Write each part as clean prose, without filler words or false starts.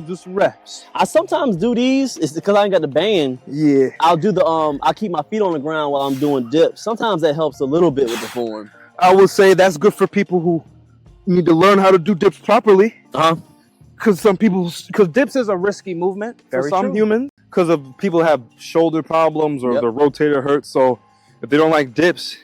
Do some reps. I sometimes do these. It's because I ain't got the band. Yeah. I'll do the I keep my feet on the ground while I'm doing dips. Sometimes that helps a little bit with the form. I would say that's good for people who need to learn how to do dips properly. Because dips is a risky movement for some humans. Because of people have shoulder problems or the rotator hurts. So if they don't like dips,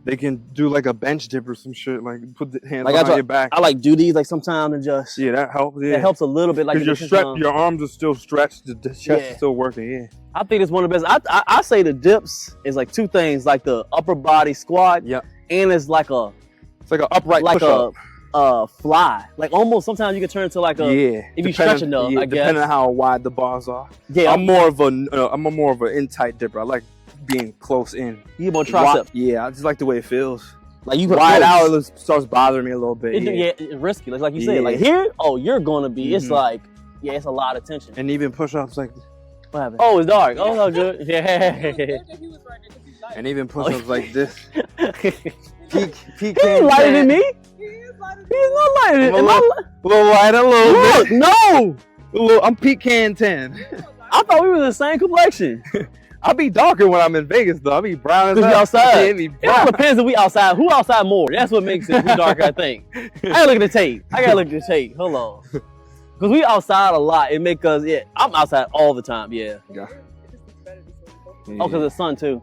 they can do like a bench dip or some shit. Like put the hands on your back. I like do these like sometimes and just that helps. Yeah, it helps a little bit. Like because your arms are still stretched, the chest is still working. Yeah, I think it's one of the best. I say the dips is like two things, like the upper body squat. Yeah, and it's like an upright push up. Fly. Like almost sometimes you can turn into like a if you stretch enough. I guess depending on how wide the bars are. Yeah, I'm more of an in tight dipper. I like being close in. You more triceps. Yeah, I just like the way it feels. Like you put wide out, it starts bothering me a little bit. It's risky. Like you said, like here, you're gonna be. It's like, it's a lot of tension. And even push-ups, like what happened? Oh, it's dark. Oh, no good. Yeah. And even push-ups like this. Peak. He ain't lighter than me. He's not lighter than me. A little lighter, a little bit. No. I'm peak can 10. I thought we were the same complexion. I'll be darker when I'm in Vegas, though. I'll be brown as hell. We outside. It all depends if we outside. Who outside more? That's what makes it darker, I think. I gotta look at the tape. Hold on. Because we outside a lot. It make us, I'm outside all the time, yeah. Oh, because of the sun, too.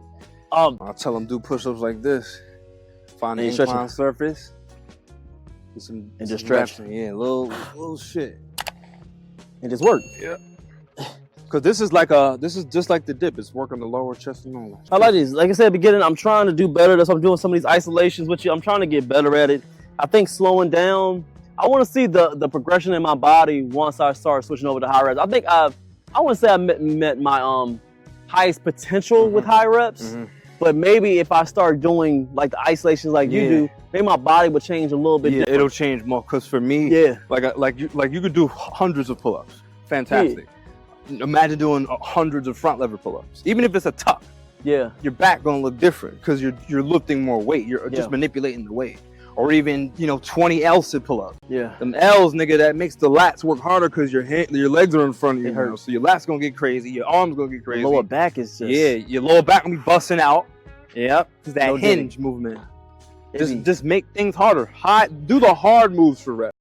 I'll tell them do push-ups like this. Find an incline surface. And just stretch. Yeah, little shit. And just work. Yeah. Because this is just like the dip. It's working the lower chest and all that. I like these. Like I said at the beginning, I'm trying to do better. That's why I'm doing some of these isolations with you. I'm trying to get better at it. I think slowing down, I want to see the progression in my body once I start switching over to high reps. I think I want to say I met my highest potential with high reps. But maybe if I start doing like the isolations like you do, maybe my body would change a little bit. Yeah, it'll change more. Because for me, like you could do hundreds of pull-ups. Fantastic. Imagine doing hundreds of front lever pull-ups. Even if it's a tuck, your back gonna look different because you're lifting more weight. You're just manipulating the weight. Or even 20 L sit pull-ups. Yeah. Them L's, nigga, that makes the lats work harder because your legs are in front of you. So your lats gonna get crazy. Your arms gonna get crazy. The lower back is just your lower back gonna be busting out. Yep. It's that hinge movement. Just make things harder. Do the hard moves for reps.